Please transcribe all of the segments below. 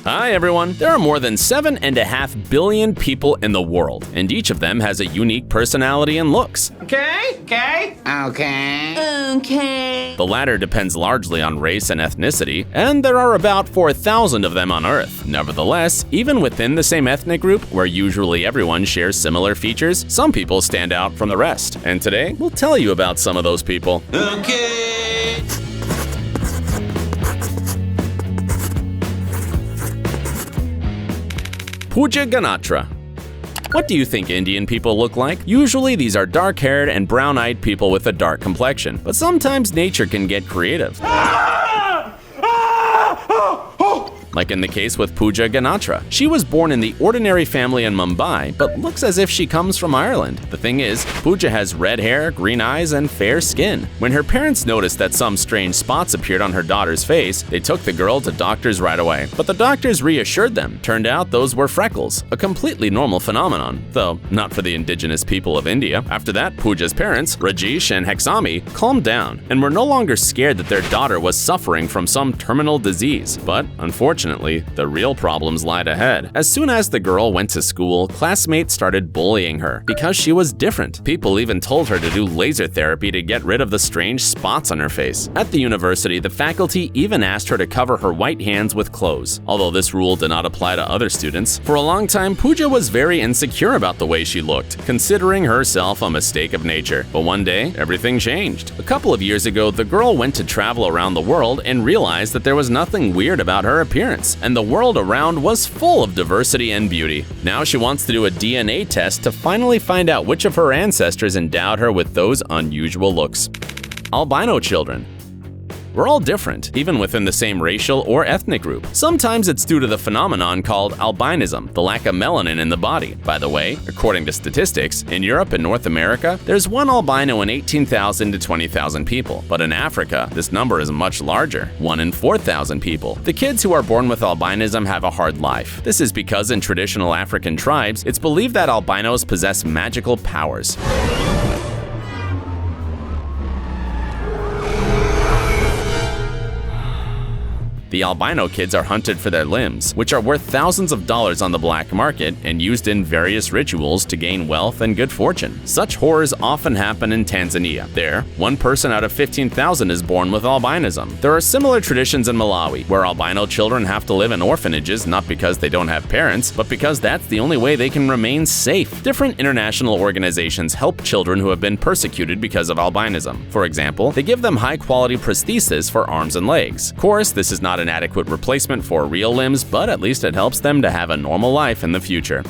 Hi everyone! There are more than 7.5 billion people in the world, and each of them has a unique personality and looks. Okay. The latter depends largely on race and ethnicity, and there are about 4,000 of them on Earth. Nevertheless, even within the same ethnic group, where usually everyone shares similar features, some people stand out from the rest. And today, we'll tell you about some of those people. Okay. Puja Ganatra. What do you think Indian people look like? Usually these are dark-haired and brown-eyed people with a dark complexion, but sometimes nature can get creative. Like in the case with Puja Ganatra. She was born in the ordinary family in Mumbai, but looks as if she comes from Ireland. The thing is, Puja has red hair, green eyes, and fair skin. When her parents noticed that some strange spots appeared on her daughter's face, they took the girl to doctors right away. But the doctors reassured them. Turned out those were freckles, a completely normal phenomenon, though not for the indigenous people of India. After that, Puja's parents, Rajesh and Hexami, calmed down and were no longer scared that their daughter was suffering from some terminal disease. But unfortunately, the real problems lied ahead. As soon as the girl went to school, classmates started bullying her because she was different. People even told her to do laser therapy to get rid of the strange spots on her face. At the university, the faculty even asked her to cover her white hands with clothes, although this rule did not apply to other students. For a long time, Puja was very insecure about the way she looked, considering herself a mistake of nature. But one day, everything changed. A couple of years ago, the girl went to travel around the world and realized that there was nothing weird about her appearance, and the world around was full of diversity and beauty. Now she wants to do a DNA test to finally find out which of her ancestors endowed her with those unusual looks. Albino children. We're all different, even within the same racial or ethnic group. Sometimes it's due to the phenomenon called albinism, the lack of melanin in the body. By the way, according to statistics, in Europe and North America, there's one albino in 18,000 to 20,000 people. But in Africa, this number is much larger, 1 in 4,000 people. The kids who are born with albinism have a hard life. This is because in traditional African tribes, it's believed that albinos possess magical powers. The albino kids are hunted for their limbs, which are worth thousands of dollars on the black market and used in various rituals to gain wealth and good fortune. Such horrors often happen in Tanzania. There, 1 person out of 15,000 is born with albinism. There are similar traditions in Malawi, where albino children have to live in orphanages not because they don't have parents, but because that's the only way they can remain safe. Different international organizations help children who have been persecuted because of albinism. For example, they give them high-quality prosthesis for arms and legs. Of course, this is not an adequate replacement for real limbs, but at least it helps them to have a normal life in the future.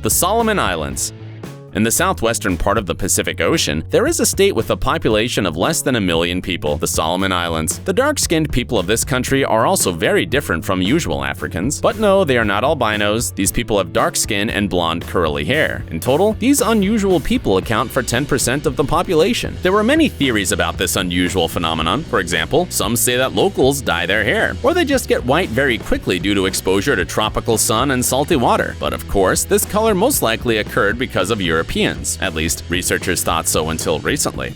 The Solomon Islands. In the southwestern part of the Pacific Ocean, there is a state with a population of less than 1 million people, the Solomon Islands. The dark-skinned people of this country are also very different from usual Africans. But no, they are not albinos. These people have dark skin and blonde curly hair. In total, these unusual people account for 10% of the population. There were many theories about this unusual phenomenon. For example, some say that locals dye their hair, or they just get white very quickly due to exposure to tropical sun and salty water. But of course, this color most likely occurred because of Europeans. At least, researchers thought so until recently.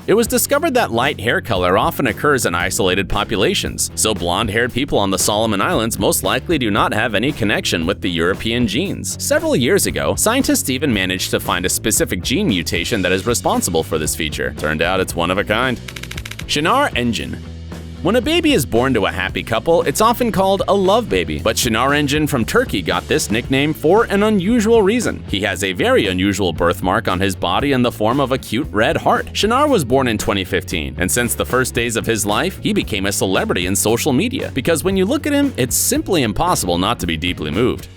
It was discovered that light hair color often occurs in isolated populations, so blonde-haired people on the Solomon Islands most likely do not have any connection with the European genes. Several years ago, scientists even managed to find a specific gene mutation that is responsible for this feature. Turned out it's one of a kind. Cinar Engin. When a baby is born to a happy couple, it's often called a love baby. But Cinar Engin from Turkey got this nickname for an unusual reason. He has a very unusual birthmark on his body in the form of a cute red heart. Cinar was born in 2015, and since the first days of his life, he became a celebrity in social media. Because when you look at him, it's simply impossible not to be deeply moved.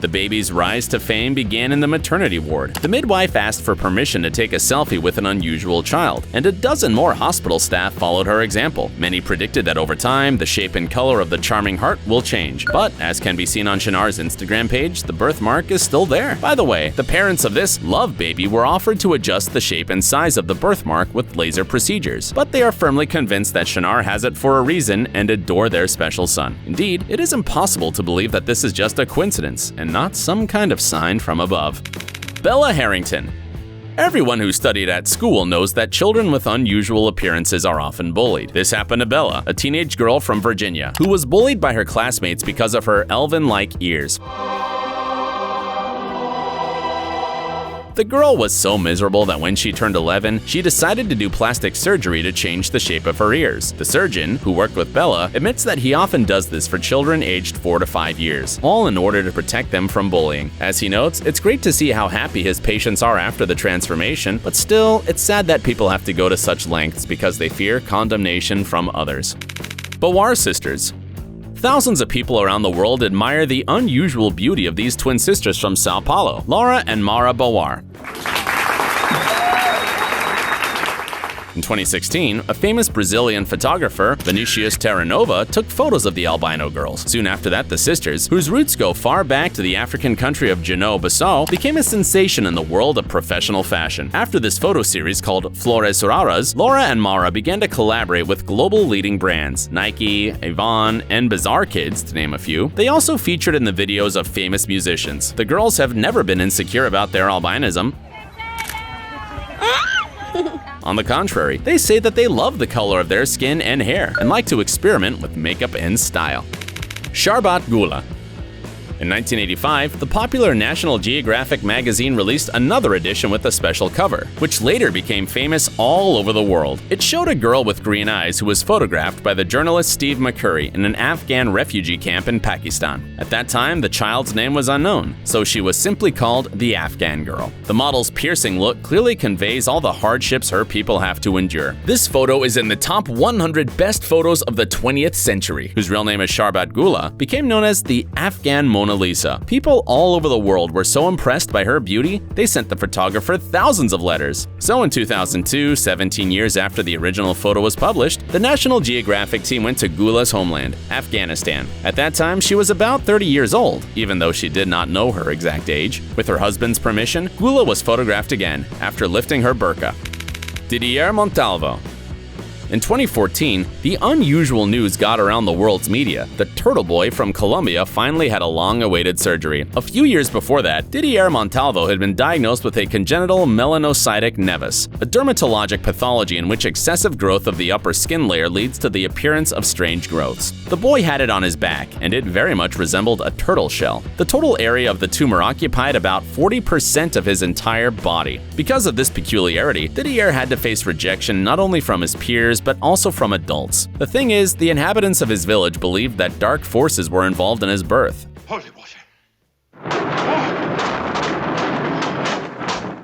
The baby's rise to fame began in the maternity ward. The midwife asked for permission to take a selfie with an unusual child, and a dozen more hospital staff followed her example. Many predicted that over time, the shape and color of the charming heart will change. But, as can be seen on Cinar's Instagram page, the birthmark is still there. By the way, the parents of this love baby were offered to adjust the shape and size of the birthmark with laser procedures, but they are firmly convinced that Cinar has it for a reason and adore their special son. Indeed, it is impossible to believe that this is just a coincidence and not some kind of sign from above. Bella Harrington. Everyone who studied at school knows that children with unusual appearances are often bullied. This happened to Bella, a teenage girl from Virginia, who was bullied by her classmates because of her elven-like ears. The girl was so miserable that when she turned 11, she decided to do plastic surgery to change the shape of her ears. The surgeon, who worked with Bella, admits that he often does this for children aged 4 to 5 years, all in order to protect them from bullying. As he notes, it's great to see how happy his patients are after the transformation, but still, it's sad that people have to go to such lengths because they fear condemnation from others. Bawar sisters. Thousands of people around the world admire the unusual beauty of these twin sisters from Sao Paulo, Laura and Mara Bawar. In 2016, a famous Brazilian photographer, Vinicius Terranova, took photos of the albino girls. Soon after that, the sisters, whose roots go far back to the African country of Guinea-Bissau, became a sensation in the world of professional fashion. After this photo series called Flores Raras, Laura and Mara began to collaborate with global leading brands, Nike, Avon, and Bazaar Kids, to name a few. They also featured in the videos of famous musicians. The girls have never been insecure about their albinism. On the contrary, they say that they love the color of their skin and hair and like to experiment with makeup and style. Sharbat Gula. In 1985, the popular National Geographic magazine released another edition with a special cover, which later became famous all over the world. It showed a girl with green eyes who was photographed by the journalist Steve McCurry in an Afghan refugee camp in Pakistan. At that time, the child's name was unknown, so she was simply called the Afghan girl. The model's piercing look clearly conveys all the hardships her people have to endure. This photo is in the top 100 best photos of the 20th century, whose real name is Sharbat Gula, became known as the Afghan Mona Lisa. People all over the world were so impressed by her beauty, they sent the photographer thousands of letters. So in 2002, 17 years after the original photo was published, the National Geographic team went to Gula's homeland, Afghanistan. At that time, she was about 30 years old, even though she did not know her exact age. With her husband's permission, Gula was photographed again, after lifting her burqa. Didier Montalvo. In 2014, the unusual news got around the world's media. The turtle boy from Colombia finally had a long-awaited surgery. A few years before that, Didier Montalvo had been diagnosed with a congenital melanocytic nevus, a dermatologic pathology in which excessive growth of the upper skin layer leads to the appearance of strange growths. The boy had it on his back, and it very much resembled a turtle shell. The total area of the tumor occupied about 40% of his entire body. Because of this peculiarity, Didier had to face rejection not only from his peers, but also from adults. The thing is, the inhabitants of his village believed that dark forces were involved in his birth. Holy water.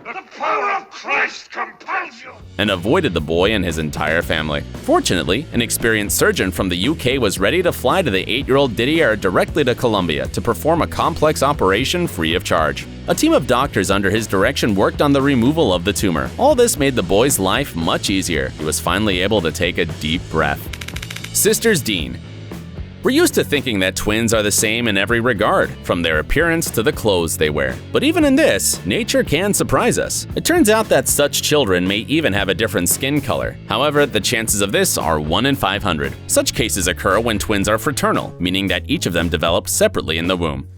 The power of Christ compels you! And avoided the boy and his entire family. Fortunately, an experienced surgeon from the UK was ready to fly to the 8-year-old Didier directly to Colombia to perform a complex operation free of charge. A team of doctors under his direction worked on the removal of the tumor. All this made the boy's life much easier. He was finally able to take a deep breath. Sisters Dean. We're used to thinking that twins are the same in every regard, from their appearance to the clothes they wear. But even in this, nature can surprise us. It turns out that such children may even have a different skin color. However, the chances of this are 1 in 500. Such cases occur when twins are fraternal, meaning that each of them developed separately in the womb.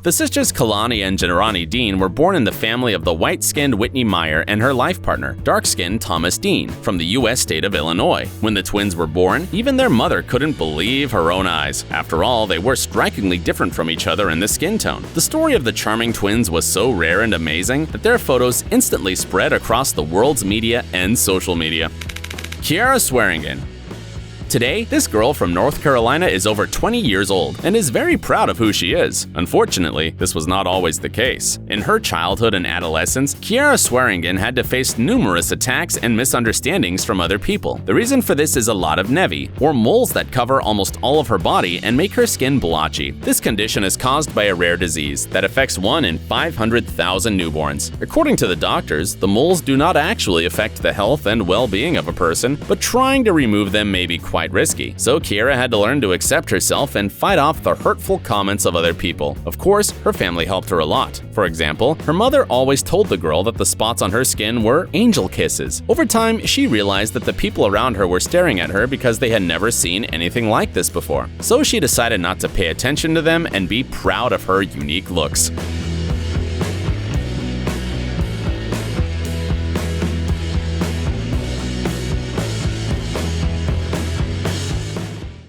The sisters Kalani and Janarani Dean were born in the family of the white-skinned Whitney Meyer and her life partner, dark-skinned Thomas Dean, from the U.S. state of Illinois. When the twins were born, even their mother couldn't believe her own eyes. After all, they were strikingly different from each other in the skin tone. The story of the charming twins was so rare and amazing that their photos instantly spread across the world's media and social media. Ciera Swaringen. Today, this girl from North Carolina is over 20 years old and is very proud of who she is. Unfortunately, this was not always the case. In her childhood and adolescence, Ciera Swaringen had to face numerous attacks and misunderstandings from other people. The reason for this is a lot of nevi, or moles that cover almost all of her body and make her skin blotchy. This condition is caused by a rare disease that affects 1 in 500,000 newborns. According to the doctors, the moles do not actually affect the health and well-being of a person, but trying to remove them may be quite risky. So Ciera had to learn to accept herself and fight off the hurtful comments of other people. Of course, her family helped her a lot. For example, her mother always told the girl that the spots on her skin were angel kisses. Over time, she realized that the people around her were staring at her because they had never seen anything like this before. So she decided not to pay attention to them and be proud of her unique looks.